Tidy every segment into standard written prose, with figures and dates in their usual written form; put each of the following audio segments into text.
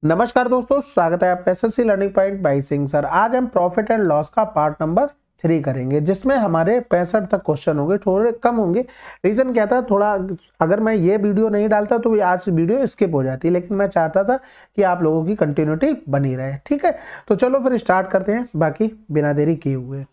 नमस्कार दोस्तों, स्वागत है आपका SSC learning point by Singh sir. आज हम प्रॉफिट एंड लॉस का पार्ट नंबर 3 करेंगे, जिसमें हमारे 65 तक क्वेश्चन होंगे, थोड़े कम होंगे। रीजन क्या था, थोड़ा अगर मैं ये वीडियो नहीं डालता तो आज वीडियो स्किप हो जाती, लेकिन मैं चाहता था कि आप लोगों की कंटिन्यूटी बनी रहे। ठीक है, तो चलो फिर स्टार्ट करते हैं बाकी बिना देरी किए हुए।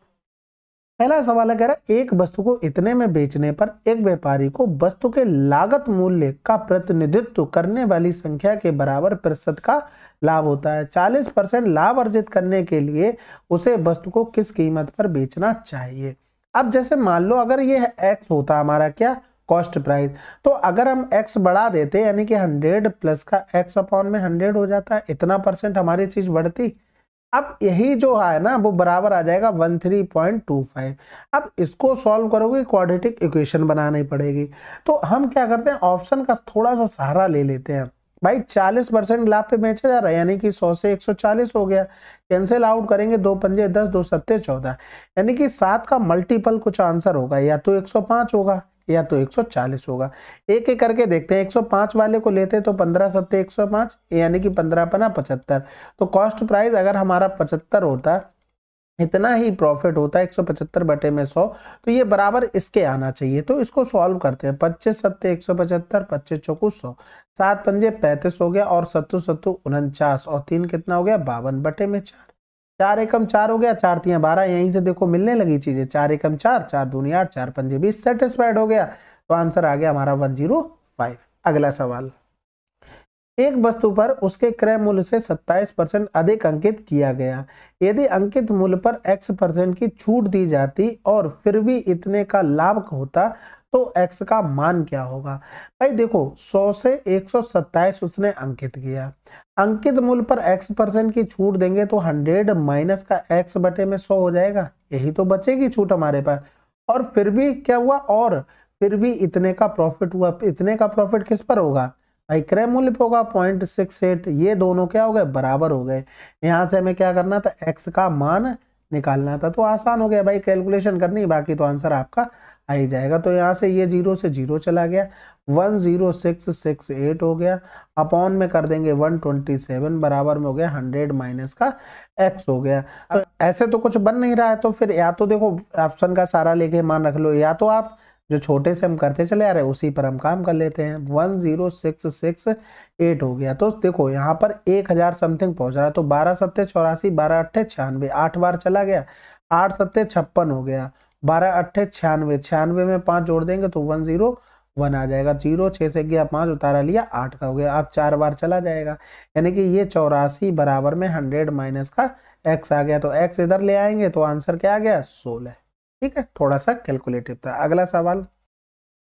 पहला सवाल है, कह रहा है एक वस्तु को इतने में बेचने पर एक व्यापारी को वस्तु के लागत मूल्य का प्रतिनिधित्व करने वाली संख्या के बराबर प्रतिशत का लाभ होता है। 40% लाभ अर्जित करने के लिए उसे वस्तु को किस कीमत पर बेचना चाहिए। अब जैसे मान लो अगर ये एक्स होता हमारा क्या कॉस्ट प्राइस, तो अगर हम एक्स बढ़ा देते यानी कि 100 प्लस का एक्स अपॉन में 100 हो जाता है, इतना परसेंट हमारी चीज बढ़ती। अब यही जो है ना वो बराबर आ जाएगा 13.25। अब इसको सॉल्व करोगे क्वाड्रेटिक इक्वेशन बनानी पड़ेगी। तो हम क्या करते हैं, ऑप्शन का थोड़ा सा सहारा ले लेते हैं। भाई 40% लाभ पे बेचा जा रहा है, यानी कि 100 से 140 हो गया। कैंसिल आउट करेंगे, 2 पंजे 10, 2 सत्ते 14, यानी कि 7 का मल्टीपल कुछ आंसर होगा, या तो 105 होगा या तो 140 होगा। एक एक करके देखते हैं। 105 वाले को लेते तो 15 सत्ते 105, यानी कि 15 पना 75। तो कॉस्ट प्राइस अगर हमारा 75 होता, इतना ही प्रॉफिट होता 175 बटे में 100, तो ये बराबर इसके आना चाहिए। तो इसको सॉल्व करते हैं। 25 सत्ते 175, 25 चौकू 100, 7 पंजे 35 हो गया, और सत्तू सत्तू 49, और 3 कितना हो गया 52 बटे में 4। 4 एकम 4 हो गया, 4 तियां 12। यहीं से देखो मिलने लगी चीजें। 4 एकम 4, 4 दूनी 8, 4 पंजे 20। सेटिस्फाइड हो गया, तो आंसर आ गया हमारा 105। अगला सवाल, एक वस्तु पर उसके क्रय मूल्य से 27% अधिक अंकित किया गया। यदि अंकित मूल्य पर x% की छूट दी जाती और फिर भी इतने का लाभ होता तो x का मान क्या होगा। भाई देखो 100 से 127 उसने अंकित किया। अंकित मूल्य पर x% की छूट देंगे तो 100 माइनस का x बटे में 100 हो जाएगा। यही तो बचेगी छूट हमारे पास। और फिर भी क्या हुआ, और फिर भी इतने का प्रॉफिट हुआ। इतने का प्रॉफिट किस पर होगा भाई, क्रय मूल्य पे होगा 0.68। ये दोनों क्या हो गए, बराबर हो गए। यहाँ से हमें क्या करना था, एक्स का मान निकालना था। तो आसान हो गया भाई, कैलकुलेशन करनी, बाकी तो आंसर आपका आ ही जाएगा। तो यहाँ से ये 0 से 0 चला गया, 10668 हो गया। अपॉन में कर देंगे 127, बराबर में हो गया 100 माइनस का एक्स हो गया। तो ऐसे तो कुछ बन नहीं रहा है, तो फिर या तो देखो ऑप्शन का सारा लेके मान रख लो, या तो आप जो छोटे से हम करते चले आ रहे हैं उसी पर हम काम कर लेते हैं। 10668 हो गया। तो देखो यहाँ पर 1000 समथिंग पहुंच रहा है, तो 12 सत्ते 84, 12 अट्ठे 96, 8 बार चला गया, 8 सत्ते 56 हो गया, 12 अट्ठे 96, 96 में 5 जोड़ देंगे तो 101 आ जाएगा। 0 6 से गया 5, उतारा लिया 8 का हो गया। अब 4 बार चला जाएगा, यानी कि ये 84 बराबर में 100 माइनस का एक्स आ गया। तो एक्स इधर ले आएंगे तो आंसर क्या आ गया, 16। ठीक है, थोड़ा सा कैलकुलेटिव था। अगला सवाल,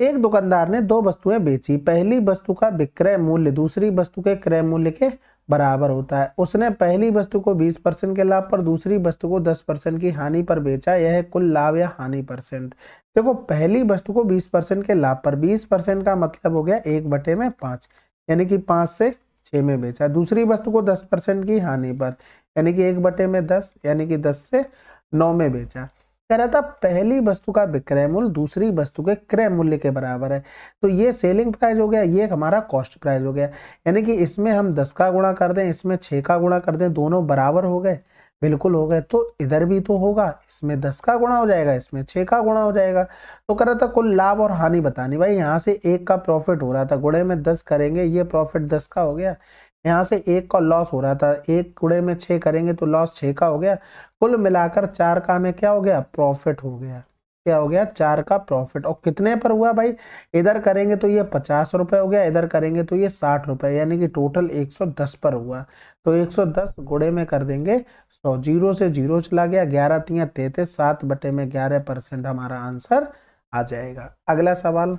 एक दुकानदार ने 2 वस्तुएं बेची। पहली वस्तु का विक्रय मूल्य दूसरी वस्तु के क्रय मूल्य के बराबर होता है। उसने पहली वस्तु को 20% के लाभ पर, दूसरी वस्तु को 10% की हानि पर बेचा। यह है कुल लाभ या हानि परसेंट। देखो पहली वस्तु को 20% के लाभ पर, 20% का मतलब हो गया 1/5, यानी कि 5 से 6 में बेचा। दूसरी वस्तु को 10% की हानि पर, यानी कि 1/10, यानी कि 10 से 9 में बेचा। कह रहा था पहली वस्तु का विक्रय मूल्य दूसरी वस्तु के क्रय मूल्य के बराबर है। तो ये सेलिंग प्राइस हो गया, ये हमारा कॉस्ट प्राइस हो गया। यानी कि इसमें हम 10 का गुणा कर दें, इसमें 6 का गुणा कर दें, दोनों बराबर हो गए, बिल्कुल हो गए। तो इधर भी तो होगा, इसमें 10 का गुणा हो जाएगा, इसमें 6 का गुणा हो जाएगा। तो कह रहा था कुल लाभ और हानि बतानी। भाई यहाँ से 1 का प्रॉफिट हो रहा था, गुणे में 10 करेंगे, ये प्रॉफिट 10 का हो गया। यहाँ से 1 का लॉस हो रहा था, 1 गुणे में 6 करेंगे तो लॉस 6 का हो गया। कुल मिलाकर 4 का हमें क्या हो गया, प्रॉफिट हो गया। क्या हो गया, 4 का प्रॉफिट। और कितने पर हुआ भाई, इधर करेंगे तो ये 50 रुपए हो गया, इधर करेंगे तो ये 60 रुपए, यानी कि टोटल 110 पर हुआ। तो 110 गुणे में कर देंगे 100, 0 से 0 चला गया, 11 तियां 33, 7 बटे में 11% हमारा आंसर आ जाएगा। अगला सवाल,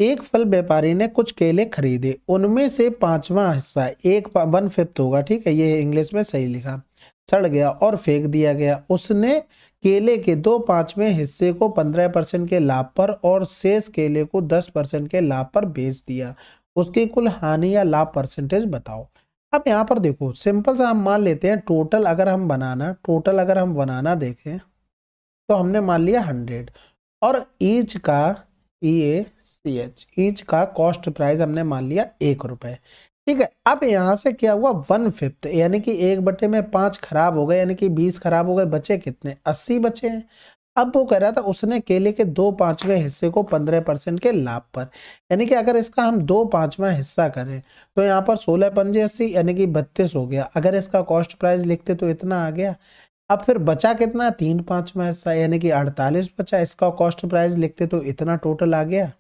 एक फल व्यापारी ने कुछ केले खरीदे, उनमें से 5वां हिस्सा, 1/5 होगा, ठीक है, ये इंग्लिश में सही लिखा, सड़ गया और फेंक दिया गया। उसने केले के 2/5वें हिस्से को 15% के लाभ पर और शेष केले को 10% के लाभ पर बेच दिया। उसकी कुल हानि या लाभ परसेंटेज बताओ। अब यहाँ पर देखो सिंपल सा हम मान लेते हैं, टोटल अगर हम बनाना देखें तो हमने मान लिया 100, और ईच का ईच का कॉस्ट प्राइस हमने मान लिया 1 रुपए। ठीक है। अब यहाँ से क्या हुआ, 1/5 यानी कि 1/5 खराब हो गए, यानी कि 20 खराब हो गए, बचे कितने, 80 बचे हैं। अब वो कह रहा था उसने केले के 2/5वें हिस्से को 15% के लाभ पर, यानी कि अगर इसका हम 2/5वां हिस्सा करें तो यहाँ पर 16 पंजे 80 यानी कि 32 हो गया। अगर इसका कॉस्ट प्राइस लिखते तो इतना आ गया। अब फिर बचा कितना, 3/5वां हिस्सा यानी कि 48 बचा। इसका कॉस्ट प्राइस लिखते तो इतना टोटल आ गया।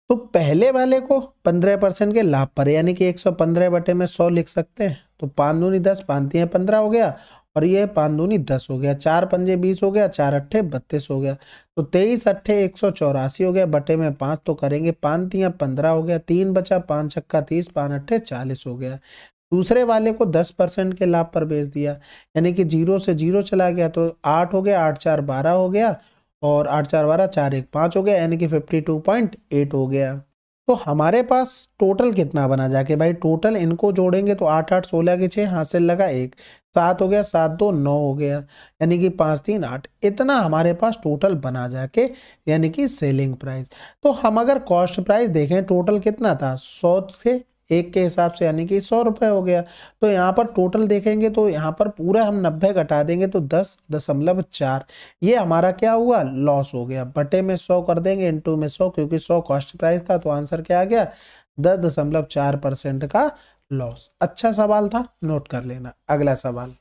तो पहले वाले को 15% के लाभ पर यानी कि 115 बटे में 100 लिख सकते हैं। तो 5 दूनी 10, 5 तियां 15 हो गया और ये 5 दूनी 10 हो गया, 4 पंजे 20 हो गया, 4 अट्ठे 32 हो गया। तो 23 अट्ठे 184 हो गया, बटे में 5 तो करेंगे, 5 तियां 15 हो गया, 3 बचा, 5 छक्का 30, 5 अट्ठे 40 हो गया। दूसरे वाले को 10% के लाभ पर बेच दिया, यानी कि 0 से 0 चला गया तो 8 हो गया, 8 4 12 हो गया और 8 4 12, 4 1 5 हो गया, यानी कि 52.8 हो गया। तो हमारे पास टोटल कितना बना जाके भाई, टोटल इनको जोड़ेंगे तो 8 8 16 के 6 हासिल लगा 1, 7 हो गया, 7 2 9 हो गया, यानी कि 5 3 8, इतना हमारे पास टोटल बना जाके, यानी कि सेलिंग प्राइस। तो हम अगर कॉस्ट प्राइस देखें टोटल कितना था, 100 थे एक के हिसाब से, यानी कि 100 रुपए हो गया। तो यहाँ पर टोटल देखेंगे तो यहाँ पर पूरा हम 90 घटा देंगे तो 10.4, ये हमारा क्या हुआ, लॉस हो गया। बटे में 100 कर देंगे, इंटू में 100, क्योंकि 100 कॉस्ट प्राइस था तो आंसर क्या आ गया, 10.4% का लॉस। अच्छा सवाल था, नोट कर लेना। अगला सवाल,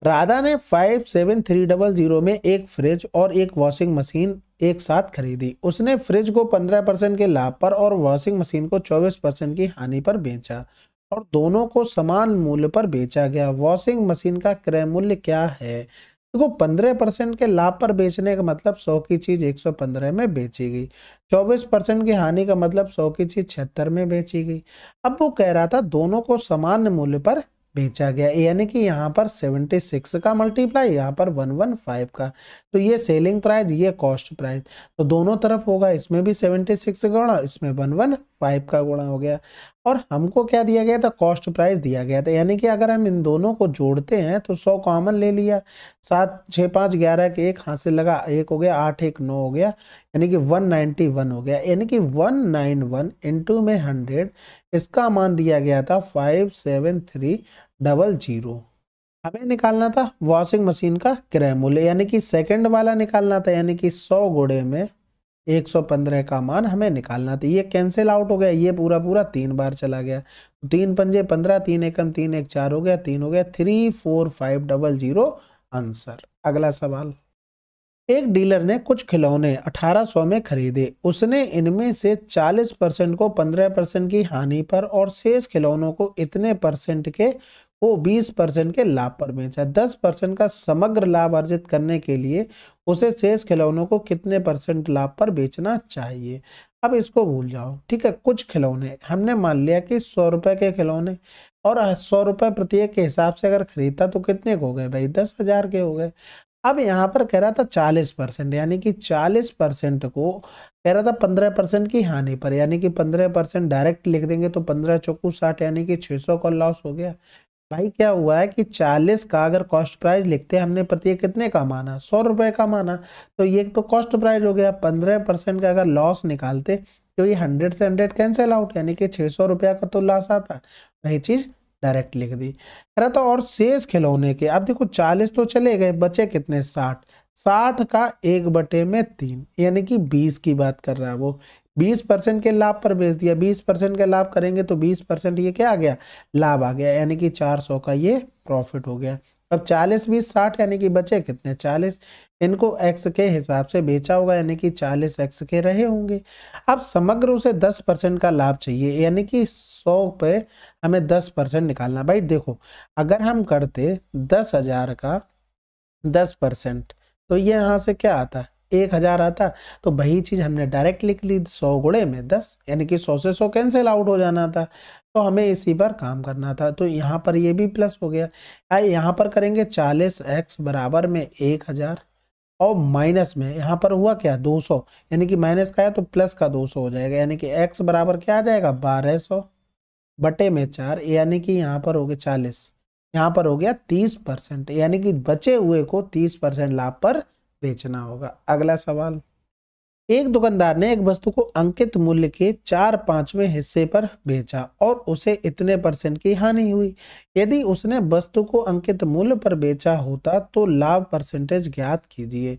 राधा ने 57300 में एक फ्रिज और एक वॉशिंग मशीन एक साथ खरीदी। उसने फ्रिज को 15% के लाभ पर और वॉशिंग मशीन को 24% की हानि पर बेचा और दोनों को समान मूल्य पर बेचा गया। वॉशिंग मशीन का क्रय मूल्य क्या है। देखो 15% के लाभ पर बेचने का मतलब 100 की चीज 115 में बेची गई, 24% की हानि का मतलब 100 की चीज 76 में बेची गई। अब वो कह रहा था दोनों को समान मूल्य पर बेचा गया, यानी कि यहाँ पर 76 का मल्टीप्लाई, यहाँ पर 115 का। तो ये सेलिंग प्राइस, ये कॉस्ट प्राइस, तो दोनों तरफ होगा, इसमें भी 76 गुणा, इसमें 115 का गुणा हो गया। और हमको क्या दिया गया था, कॉस्ट प्राइस दिया गया था, यानी कि अगर हम इन दोनों को जोड़ते हैं तो 100 कॉमन ले लिया, 7 6 5 11 के 1 हाथ से लगा 1 हो गया, 8 1 9 हो गया, यानी कि 191 हो गया, यानी कि 191 इंटू में 100, इसका मान दिया गया था 57300। हमें निकालना था वॉशिंग मशीन का क्रय मूल्य, यानी कि सेकंड वाला निकालना था, यानी कि 100 गुणे में 115 का मान हमें निकालना था। ये कैंसिल आउट हो गया, ये पूरा पूरा 3 बार चला गया, 3 पंजे 15, 3 एकम 3 1 4 हो गया, 3 हो गया, 34500 आंसर। अगला सवाल, एक डीलर ने कुछ खिलौने 1800 में खरीदे। उसने इनमें से 40% को 15% की हानि पर और शेष खिलौनों को इतने परसेंट के को 20% के लाभ पर बेचा। 10% का समग्र लाभ अर्जित करने के लिए उसे शेष खिलौनों को कितने परसेंट लाभ पर बेचना चाहिए। अब इसको भूल जाओ, ठीक है। कुछ खिलौने हमने मान लिया कि 100 रुपए के खिलौने, और 100 रुपए प्रत्येक के हिसाब से अगर खरीदता तो कितने को हो गए भाई, 10,000 के हो गए। अब यहाँ पर कह रहा था 40%, यानी कि 40% को कह रहा था 15% की हानि पर, यानी कि 15% डायरेक्ट लिख देंगे तो 15 चौकू 60, यानी कि 600 का लॉस हो गया। भाई क्या हुआ है कि 40 का अगर कॉस्ट प्राइस लिखते हैं, हमने प्रत्येक कितने का माना, 100 रुपए का माना, तो ये तो कॉस्ट प्राइस हो गया। 15% का अगर लॉस निकालते तो ये 100 से 100 कैंसिल आउट, यानी कि 600 रुपया का तो लॉस आता। वही चीज डायरेक्ट लिख दी। कह रहा था और शेष खिलौने के, अब देखो 40 तो चले गए, बचे कितने, 60, 60 का 1/3 यानी कि 20 की बात कर रहा है वो। 20% के लाभ पर बेच दिया, 20% के लाभ करेंगे तो 20% ये क्या आ गया, लाभ आ गया, यानी कि 400 का ये प्रॉफिट हो गया। अब 40 20 60 यानी कि बचे कितने, 40। इनको एक्स के हिसाब से बेचा होगा, यानी कि 40 एक्स के रहे होंगे। अब समग्र उसे 10% का लाभ चाहिए, यानी कि 100 पे हमें 10% निकालना। भाई देखो अगर हम करते 10,000 का 10%, तो ये यहाँ से क्या आता, 1,000 आता। तो वही चीज हमने डायरेक्ट लिख ली, 100 गुणे में 10, यानी कि 100 से 100 कैंसिल आउट हो जाना था। तो हमें इसी पर काम करना था, तो यहाँ पर ये भी प्लस हो गया। यहाँ पर करेंगे 40x बराबर में 1,000 और माइनस में यहाँ पर हुआ क्या, 200, यानी कि माइनस का है तो प्लस का 200 हो जाएगा, यानी कि x बराबर क्या आ जाएगा, 1200 बटे में 4, यानी कि यहाँ पर हो गया 40, यहाँ पर हो गया 30%, यानी कि बचे हुए को 30% लाभ पर बेचना होगा। अगला सवाल, एक दुकानदार ने एक वस्तु को अंकित मूल्य के 4/5वें हिस्से पर बेचा और उसे इतने % की हानि हुई। यदि उसने वस्तु को अंकित मूल्य पर बेचा होता तो लाभ परसेंटेज ज्ञात कीजिए।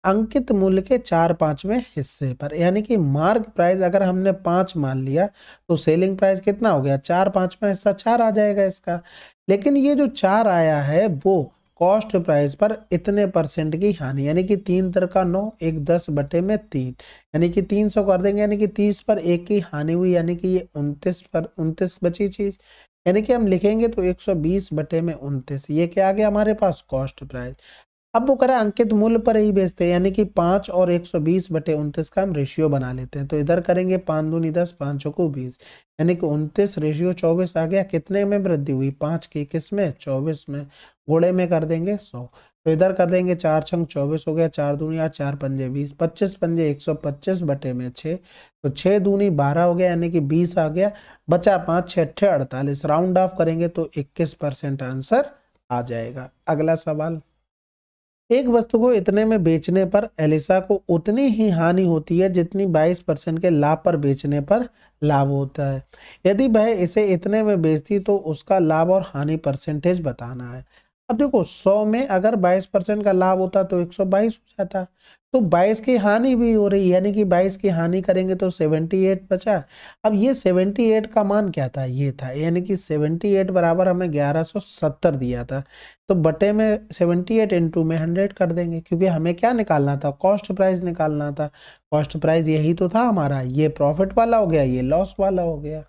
अंकित मूल्य के 4/5वें हिस्से पर, यानी कि मार्क प्राइस अगर हमने 5 मान लिया तो सेलिंग प्राइस कितना हो गया, 4/5वां हिस्सा 4 आ जाएगा इसका। लेकिन ये जो 4 आया है वो कॉस्ट प्राइस पर इतने % की हानि, यानी कि 3 का 9, एक 10/3, यानी कि 300 कर देंगे, यानी कि 30 पर 1 की हानि हुई, यानी कि ये 29 पर 29 बची चीज, यानी कि हम लिखेंगे तो 120/29, ये क्या आ गया हमारे पास, कॉस्ट प्राइस। अब वो करा अंकित मूल्य पर ही बेचते हैं, यानी कि 5 और 120/29 का हम रेशियो बना लेते हैं। तो इधर करेंगे 5 दूनी 10, 5 चौको 20, यानी कि 29 रेशियो 24 आ गया। कितने में वृद्धि हुई, 5 की, किसमें, 24 में, गुणे में कर देंगे 100। तो इधर कर देंगे 4 छंग 24 हो गया, 4 दूनी 8, 4 पंजे 20, 25 पंजे 125/6, तो 6 दूनी 12 हो गया, यानी कि 20 आ गया। बचा 5, 6 अट्ठे 48, राउंड ऑफ करेंगे तो 21% आंसर आ जाएगा। अगला सवाल, एक वस्तु को इतने में बेचने पर एलिसा को उतनी ही हानि होती है जितनी 22% के लाभ पर बेचने पर लाभ होता है। यदि वह इसे इतने में बेचती तो उसका लाभ और हानि परसेंटेज बताना है। अब देखो 100 में अगर 22% का लाभ होता तो 122 हो जाता, तो 22 की हानि भी हो रही, यानी कि 22 की हानि करेंगे तो 78 बचा। अब ये 78 का मान क्या था, ये था, यानी कि 78 बराबर हमें 1170 दिया था। तो बटे में 78 इंटू में 100 कर देंगे, क्योंकि हमें क्या निकालना था, कॉस्ट प्राइस निकालना था। कॉस्ट प्राइस यही तो था हमारा, ये प्रॉफिट वाला हो गया, ये लॉस वाला हो गया।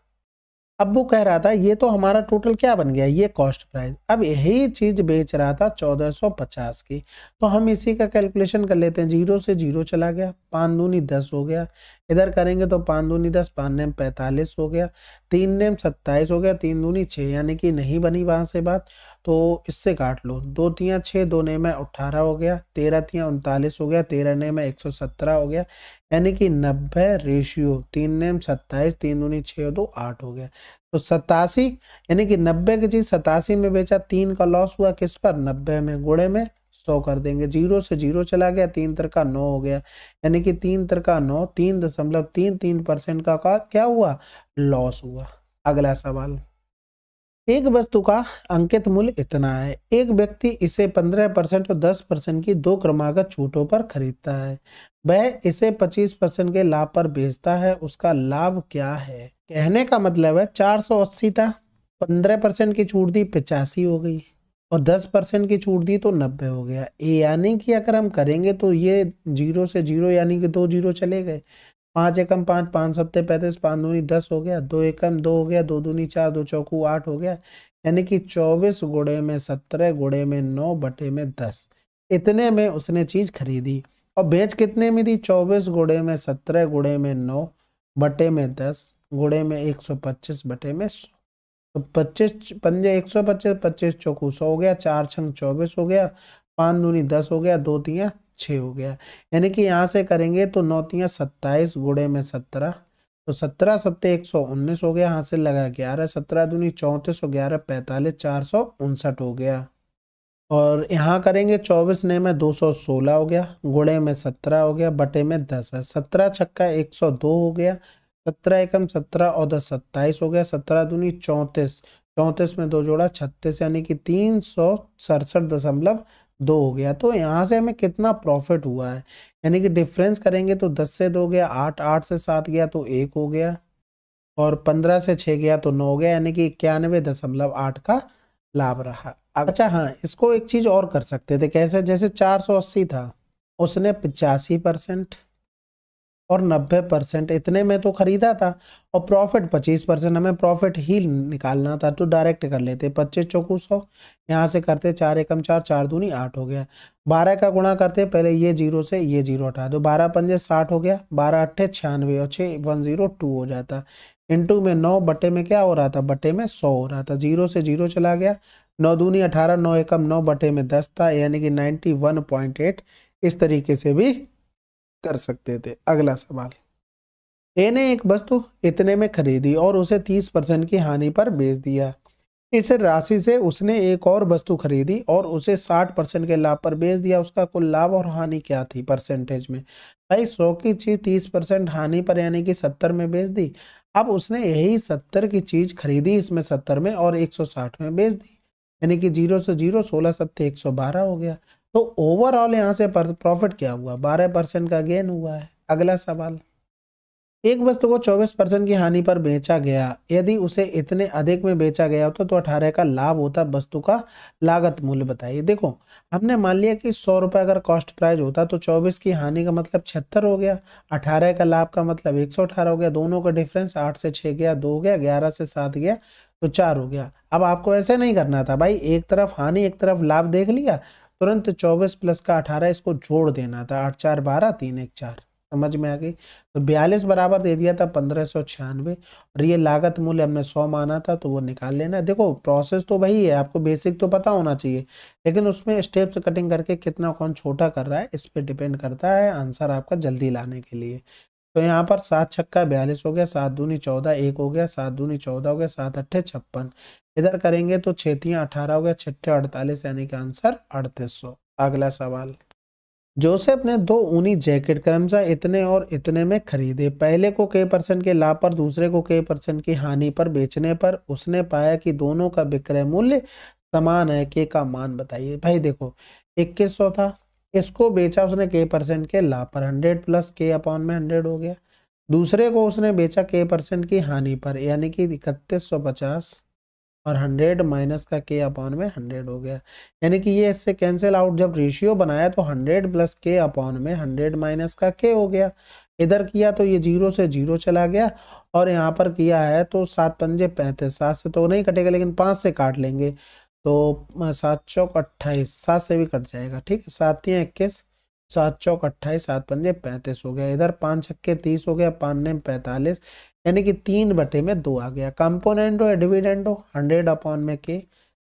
अब वो कह रहा था ये तो हमारा टोटल क्या बन गया, ये कॉस्ट प्राइस। अब यही चीज बेच रहा था 1450 की, तो हम इसी का कैलकुलेशन कर लेते हैं। 0 से 0 चला गया, 5 दूनी 10 हो गया। इधर करेंगे तो 5 दूनी 10, 5 नेम 45 हो गया, 3 नेम 27 हो गया, 3 दूनी 6, यानी कि नहीं बनी वहां से बात, तो इससे काट लो। 2 तियां 6, 2 नेम 18 हो गया, 13 तियां 39 हो गया, 13 नेम 117 हो गया, यानी कि 90 रेशियो 3 नेम 27, 3 दूनी 6 2 8 हो गया। तो 87, यानी कि 90 की चीज 87 में बेचा, 3 का लॉस हुआ किस पर, 90 में, गुणे में 100 कर देंगे। 0 से 0 चला गया, 3 का 9 हो गया, यानी कि 3 का 9, 3.33% का क्या हुआ, लॉस हुआ। अगला सवाल, एक वस्तु का अंकित मूल्य इतना है, एक व्यक्ति इसे 15% और 10% की 2 क्रमागत छूटों पर खरीदता है, वह इसे 25% के लाभ पर बेचता है, उसका लाभ क्या है। कहने का मतलब है 480 था, 15% की छूट दी 85 हो गई, और 10% की छूट दी तो 90 हो गया। यानी कि अगर हम करेंगे तो ये 0 से 0, यानी कि 2 0 चले गए, 5 एकम 5, 5 सत्ते 35, 5 दूनी 10 हो गया, 2 एकम 2 हो गया, 2 दूनी 4, 2 चौकू 8 हो गया, यानी कि 24 गुणे में 17 गुणे में 9 बटे में 10, इतने में उसने चीज खरीदी। और बेच कितने में दी, 24 गुणे में 17 गुणे में 9 बटे में 10 गुणे में 125 बटे में 100। तो 25 पंजे 125, 25 चौकू 100 हो गया, 4 छंग 24 हो गया, 5 दूनी 10 हो गया, 2 तियां 6 हो गया, यानी कि यहाँ से करेंगे तो 9 तियां 27 गुणे में 17, तो 17 सत्ते 119 हो गया, यहाँ से लगा 11, 17 दूनी 34 और 11 45, 459 हो गया। और यहाँ करेंगे 24 ने में 216 हो गया, गुणे में 17 हो गया, बटे में 10 है, 17 छक्का 102 हो गया, 17 एकम 17 और 10 27 हो गया, 17 दूनी 34, 34 में 2 जोड़ा 36, यानी कि 367.2 हो गया। तो यहाँ से हमें कितना प्रॉफिट हुआ है, यानी कि डिफरेंस करेंगे तो 10 से 2 गया 8, 8 से 7 गया तो 1 हो गया, और 15 से 6 गया तो 9 हो गया, यानी कि 91.8 का लाभ रहा। अच्छा हाँ, इसको एक चीज और कर सकते थे, कैसे, जैसे 480 था, उसने 85% और 90% इतने में तो खरीदा था, और प्रॉफिट 25%, हमें प्रॉफिट ही निकालना था, तो डायरेक्ट कर लेते, 25 चौकू 100, यहाँ से करते 4 एकम 4, 4 दूनी 8 हो गया, 12 का गुणा करते, पहले ये 0 से ये 0 हटा दो, 12 पंजे 60 हो गया, 12 अट्ठे 96 और 6 102 हो जाता, इंटू में 9 बटे में क्या हो रहा था, बटे में 100 हो रहा था, 0 से 0 चला गया, 9 दूनी 18, 9 एकम 9 बटे में 10 था, यानी कि 91.8। इस तरीके से भी कर सकते थे। अगला सवाल, ए ने एक वस्तु इतने में खरीदी और उसे 30% की हानि पर बेच दिया, इस राशि से उसने एक और वस्तु खरीदी और उसे 60% के लाभ पर बेच दिया। उसका कुल लाभ और हानि क्या थी परसेंटेज में? भाई 100 की चीज 30% हानि पर यानी कि 70 में बेच दी। अब उसने यही 70 की चीज खरीदी इसमें 70 में और 160 में बेच दी, यानी कि 0 से 0, 16 सत्ते 112 हो गया। तो ओवरऑल यहाँ से प्रॉफिट क्या हुआ? 12% का गेन हुआ है। अगला सवाल, एक वस्तु को 24% की हानि पर बेचा गया, यदि उसे इतने अधिक में बेचा गया होता तो 18 का लाभ होता। वस्तु का लागत मूल्य बताइए। देखो, हमने मान लिया कि 100 रुपए अगर कॉस्ट प्राइस होता तो 24 की हानि का मतलब 76 हो गया, 18 का लाभ का मतलब 118 हो गया। दोनों का डिफरेंस 8 से 6 गया 2 हो गया, 11 से 7 गया तो 4 हो गया। अब आपको ऐसे नहीं करना था भाई, एक तरफ हानि एक तरफ लाभ देख लिया, तुरंत 24 प्लस का 18 इसको जोड़ देना था। 8 4 12, 3 1 4। समझ में आ गई? तो 42 बराबर दे दिया था 1596 और ये लागत मूल्य हमने 100 माना था तो वो निकाल लेना। देखो प्रोसेस तो वही है, आपको बेसिक तो पता होना चाहिए, लेकिन उसमें स्टेप्स कटिंग करके कितना कौन छोटा कर रहा है इस पे डिपेंड करता है आंसर आपका जल्दी लाने के लिए। तो यहाँ पर 7 छक्का 42 हो गया, 7 दूनी 14, 1 हो गया, 7 दूनी 14 हो गया, 7 अट्ठे 56। इधर करेंगे तो 6 18 हो गया, 6 48 यानी कि आंसर 3800। अगला सवाल, जोसेफ ने 2 ऊनी जैकेट क्रमशः इतने और इतने में खरीदे। पहले को k% के लाभ पर, दूसरे को k% की हानि पर बेचने पर उसने पाया कि दोनों का विक्रय मूल्य समान है। k का मान बताइए। भाई देखो 2100 था, इसको बेचा उसने k% के लाभ पर, 100 प्लस k अपॉन में 100 हो गया। दूसरे को उसने बेचा k% की हानि पर यानी कि 3150 और 100 माइनस का k अपॉन में 100 हो गया, यानी कि ये इससे कैंसिल आउट। जब रेशियो बनाया तो 100 प्लस k अपॉन में 100 माइनस का k हो गया। इधर किया तो ये 0 से 0 चला गया और यहाँ पर किया है तो 7 पंजे 35, 7 से तो नहीं कटेगा लेकिन 5 से काट लेंगे तो 7 चौक 28, 7 से भी कट जाएगा। ठीक है, 7 तियां 21, 7 चौक 28, 7 पंजे 35 हो गया। इधर 5 छक्के 30 हो गया, 5 ने 45, यानी कि 3/2 आ गया। कंपोनेंट हो या डिविडेंड हो, 100 अपॉन में के,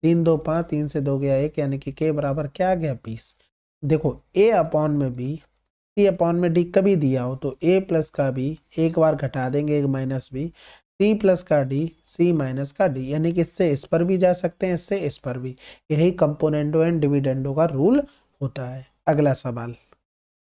3 2 5, 3 से 2 गया 1, यानी कि के बराबर क्या आ गया 20। देखो ए अपॉन में बी, सी अपॉन में डी कभी दिया हो तो ए प्लस का बी एक बार घटा देंगे, एक माइनस बी, सी प्लस का डी, सी माइनस का डी, यानी कि इससे इस पर भी जा सकते हैं, इससे इस पर भी। यही कंपोनेंटो एंड डिविडेंडो का रूल होता है। अगला सवाल,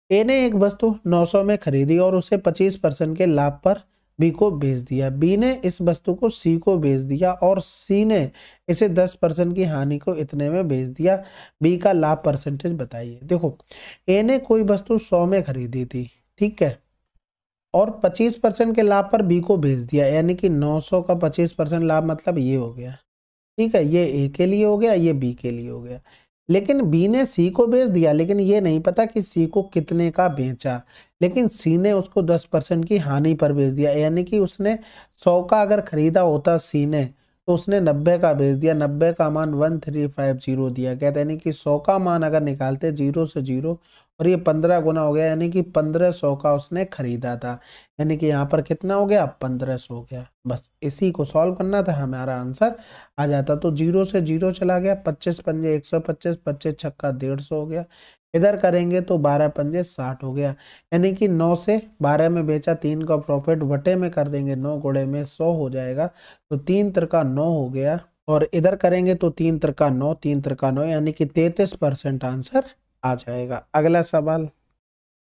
ए ने एक वस्तु 900 में खरीदी और उसे 25% के लाभ पर बी को बेच दिया। बी ने इस वस्तु को सी को बेच दिया और सी ने इसे 10% की हानि को इतने में बेच दिया। बी का लाभ परसेंटेज बताइए। देखो ए ने कोई वस्तु 100 में खरीदी थी, ठीक है, और 25% के लाभ पर बी को बेच दिया, यानी कि 900 का 25% लाभ मतलब ये हो गया। ठीक है, ये ए के लिए हो गया, ये बी के लिए हो गया। लेकिन बी ने सी को बेच दिया, लेकिन ये नहीं पता कि सी को कितने का बेचा, लेकिन सी ने उसको 10% की हानि पर बेच दिया, यानी कि उसने 100 का अगर खरीदा होता सी ने तो उसने 90 का बेच दिया। 90 का मान 1350 दिया गया, यानी कि 100 का मान अगर निकालते 0 से 0 और ये 15 गुना हो गया, यानी कि 1500 का उसने खरीदा था, यानी कि यहाँ पर कितना हो गया 1500 हो गया। बस इसी को सॉल्व करना था, हमारा आंसर आ जाता। तो 0 से 0 चला गया, 25 पंजे 125, 25 छक्का 150 हो गया। इधर करेंगे तो 12 पंजे 60 हो गया, यानी कि 9 से 12 में बेचा, 3 का प्रॉफिट बटे में कर देंगे, 9 गुणे में 100 हो जाएगा, तो 3 त्रिका 9 हो गया। और इधर करेंगे तो 3 त्रिका 9, 3 त्रिका 9, यानी कि 33% आंसर आ जाएगा। अगला सवाल,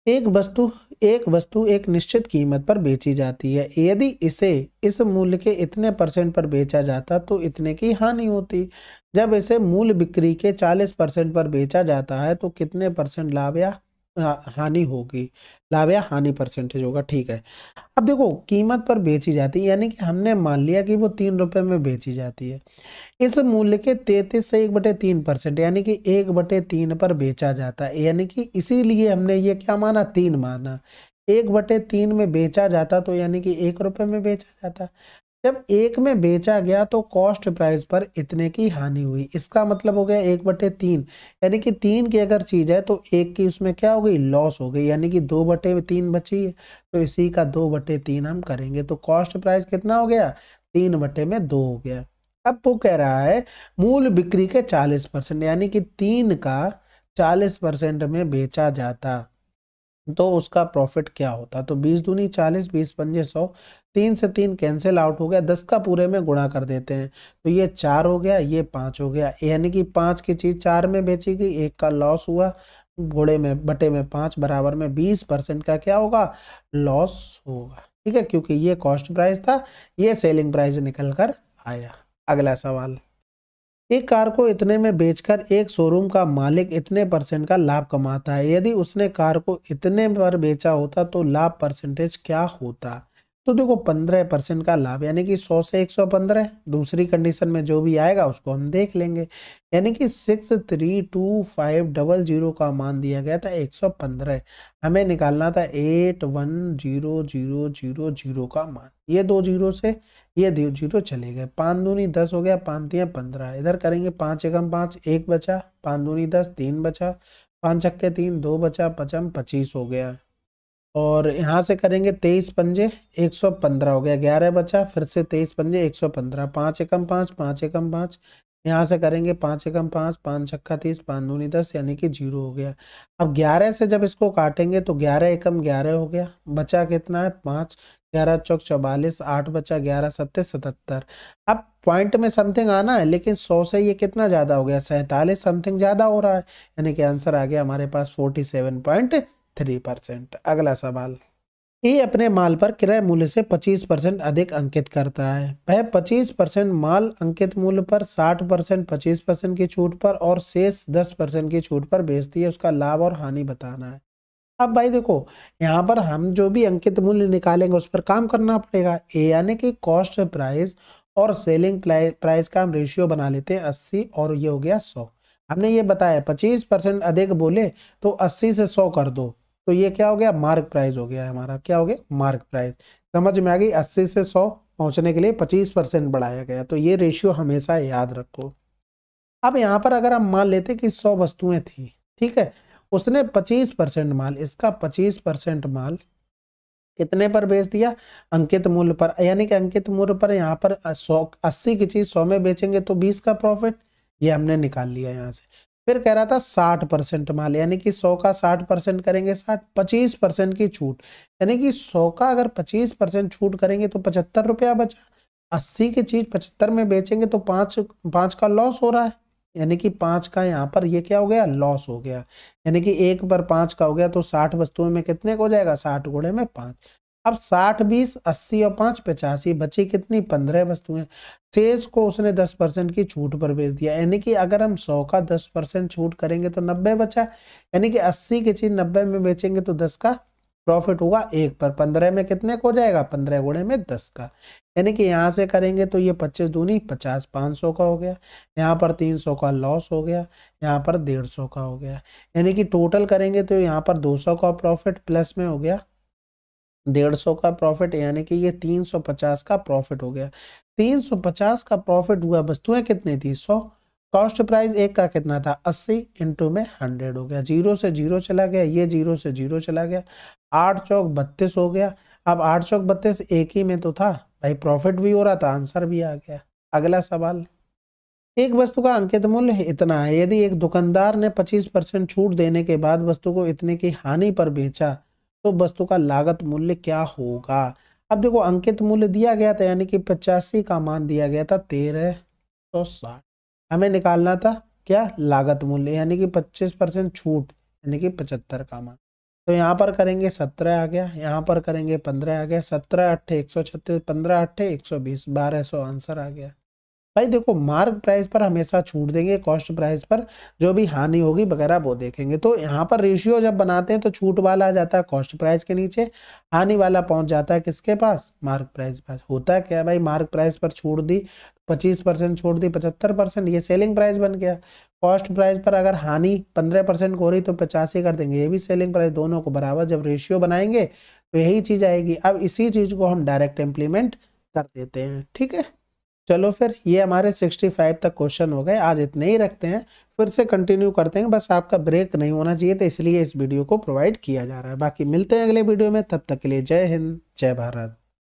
एक वस्तु एक निश्चित कीमत पर बेची जाती है, यदि इसे इस मूल्य के इतने % पर बेचा जाता तो इतने की हानि होती। जब इसे मूल बिक्री के 40% पर बेचा जाता है तो कितने % लाभ या हानि होगी? लाभ या हानि परसेंटेज होगा। ठीक है, अब देखो कीमत पर बेची जाती है, यानी कि हमने मान लिया कि वो 3 रुपए में बेची जाती है। इस मूल्य के 33 से 1/3%, यानी कि 1/3 पर बेचा जाता है, यानी कि इसीलिए हमने ये क्या माना 3 माना। 1/3 में बेचा जाता तो यानी कि 1 रुपए में बेचा जाता। जब 1 में बेचा गया तो कॉस्ट प्राइस पर इतने की हानि हुई, इसका मतलब हो गया 1/3, यानी कि 3 की अगर चीज है तो 1 की उसमें क्या हो गई लॉस हो गई, यानी कि 2/3 बची है, तो इसी का 2/3 हम करेंगे तो कॉस्ट प्राइस कितना हो गया 3/2 हो गया। अब वो कह रहा है मूल बिक्री के 40%, यानी कि 3 का 40% में बेचा जाता तो उसका प्रॉफिट क्या होता। तो 20 दूनी 40, 20 पंजे 100, 3 से 3 कैंसिल आउट हो गया, 10 का पूरे में गुणा कर देते हैं तो ये 4 हो गया, ये 5 हो गया, यानी कि 5 की चीज 4 में बेची गई, 1 का लॉस हुआ, घोड़े में बटे में 5 बराबर में 20% का क्या होगा, लॉस होगा। ठीक है, क्योंकि ये कॉस्ट प्राइस था, ये सेलिंग प्राइस निकल कर आया। अगला सवाल, एक कार को इतने में बेचकर एक शोरूम का मालिक इतने परसेंट का लाभ कमाता है, यदि उसने कार को इतने पर बेचा होता तो लाभ परसेंटेज क्या होता। तो देखो 15% का लाभ, यानी कि 100 से 115, दूसरी कंडीशन में जो भी आएगा उसको हम देख लेंगे, यानी कि 632,500 का मान दिया गया था 115, हमें निकालना था 810000 का मान। ये 2 जीरो से ये 2 जीरो चले गए, 5 दूनी 10 हो गया, 5 तिया 15, इधर करेंगे 5 एकम 5, 1 बचा, 5 दूनी 10, 3 बचा, 5 छक्के 3, 2 बचा, 5 25 हो गया, और यहाँ से करेंगे 23 पंजे 115 हो गया, 11 बचा, फिर से 23 पंजे 115, 5 एकम 5, 5 एकम 5, यहाँ से करेंगे 5 एकम 5, 5 छक्का 30, 5 दूनी 10, यानी कि 0 हो गया। अब 11 से जब इसको काटेंगे तो 11 एकम 11 हो गया, बचा कितना है 5, 11 चौक 44, 8 बचा, 11 सत्ते 77। अब पॉइंट में समथिंग आना है, लेकिन 100 से ये कितना ज्यादा हो गया, 47 समथिंग ज्यादा हो रहा है, यानी कि आंसर आ गया हमारे पास 47.3%। अगला सवाल, ये अपने माल पर क्रय मूल्य से 25% अधिक अंकित करता है, वह 25% माल अंकित मूल्य पर 60% 25% की छूट पर और शेष 10% की छूट पर बेचती है, उसका लाभ और हानि बताना है। अब भाई देखो, यहाँ पर हम जो भी अंकित मूल्य निकालेंगे उस पर काम करना पड़ेगा, ए यानी कि कॉस्ट प्राइस और सेलिंग प्राइस का हम रेशियो बना लेते हैं 80 और ये हो गया 100। हमने ये बताया 25% अधिक बोले तो 80 से 100 कर दो, तो ये क्या हो गया, मार्क प्राइस हो गया हमारा, क्या हो गया, मार्क प्राइस। समझ में आ गई, 80 से 100 पहुंचने के लिए 25% बढ़ाया गया, तो ये रेशियो हमेशा याद रखो। अब यहाँ पर अगर हम मान लेते कि 100 वस्तुएं थी, ठीक है, उसने 25% माल, इसका 25% माल कितने पर बेच दिया, अंकित मूल्य पर, यानी कि अंकित मूल्य पर यहाँ पर 80 की चीज 100 में बेचेंगे तो 20 का प्रॉफिट, ये हमने निकाल लिया यहाँ से। फिर कह रहा था 60% माल, यानी कि 100 का 60% करेंगे 60, 25% की छूट, यानी कि 100 का अगर 25% छूट करेंगे तो 75 रुपया बचा, 80 की चीज 75 में बेचेंगे तो 5 का लॉस हो रहा है, यानी कि 5 का यहाँ पर ये क्या हो गया, लॉस हो गया, यानी कि 1 पर 5 का हो गया, तो 60 वस्तुओं में कितने को जाएगा, 60 गुणे में 5। अब 60 20 80 और 5 85, बची कितनी, 15 वस्तुएं, शेष को उसने 10% की छूट पर बेच दिया, यानी कि अगर हम 100 का 10% छूट करेंगे तो 90 बचा, यानी कि 80 की चीज 90 में बेचेंगे तो 10 का प्रॉफिट होगा 1 पर, 15 में कितने को जाएगा, 15 गुणे में 10 का, यानी कि यहाँ से करेंगे तो ये 25 दूनी 50, 500 का हो गया, यहाँ पर 300 का लॉस हो गया, यहाँ पर 150 का हो गया, यानी कि टोटल करेंगे तो यहाँ पर 200 का प्रॉफिट प्लस में हो गया 150 का प्रॉफिट, यानी कि ये 350 का प्रॉफिट हो गया। 350 का प्रॉफिट हुआ, वस्तुएं कितनी थी 100, कॉस्ट प्राइस एक का कितना था 80 इंटू में 100 हो गया, 0 से 0 चला गया, ये 0 से 0 चला गया, 8 चौक 32 हो गया। अब 8 चौक 32 एक ही में तो था भाई, प्रॉफिट भी हो रहा था, आंसर भी आ गया। अगला सवाल, एक वस्तु का अंकित मूल्य इतना है, यदि एक दुकानदार ने 25% छूट देने के बाद वस्तु को इतने की हानि पर बेचा तो वस्तु का लागत मूल्य क्या होगा। अब देखो अंकित मूल्य दिया गया था, यानी कि 85 का मान दिया गया था 1360, हमें निकालना था क्या, लागत मूल्य, यानी कि 25% छूट, यानी कि 75 का मान, तो यहाँ पर करेंगे 17 आ गया, यहाँ पर करेंगे 15 आ गया, 17 अट्ठे 136, 15 अट्ठे 120, 1200 आंसर आ गया। भाई देखो मार्क प्राइस पर हमेशा छूट देंगे, कॉस्ट प्राइस पर जो भी हानि होगी वगैरह वो देखेंगे। तो यहाँ पर रेशियो जब बनाते हैं तो छूट वाला आ जाता है कॉस्ट प्राइस के नीचे, हानि वाला पहुंच जाता है किसके पास, मार्क प्राइस पास। होता है क्या भाई, मार्क प्राइस पर छूट दी 25% छोड़ दी 75%, ये सेलिंग प्राइस बन गया। कॉस्ट प्राइस पर अगर हानि 15% को हो रही तो 85 कर देंगे, ये भी सेलिंग प्राइस, दोनों को बराबर जब रेशियो बनाएंगे तो यही चीज आएगी। अब इसी चीज को हम डायरेक्ट इम्प्लीमेंट कर देते हैं, ठीक है। चलो फिर ये हमारे 65 तक क्वेश्चन हो गए, आज इतने ही रखते हैं, फिर से कंटिन्यू करते हैं, बस आपका ब्रेक नहीं होना चाहिए तो इसलिए इस वीडियो को प्रोवाइड किया जा रहा है। बाकी मिलते हैं अगले वीडियो में, तब तक के लिए जय हिंद जय भारत।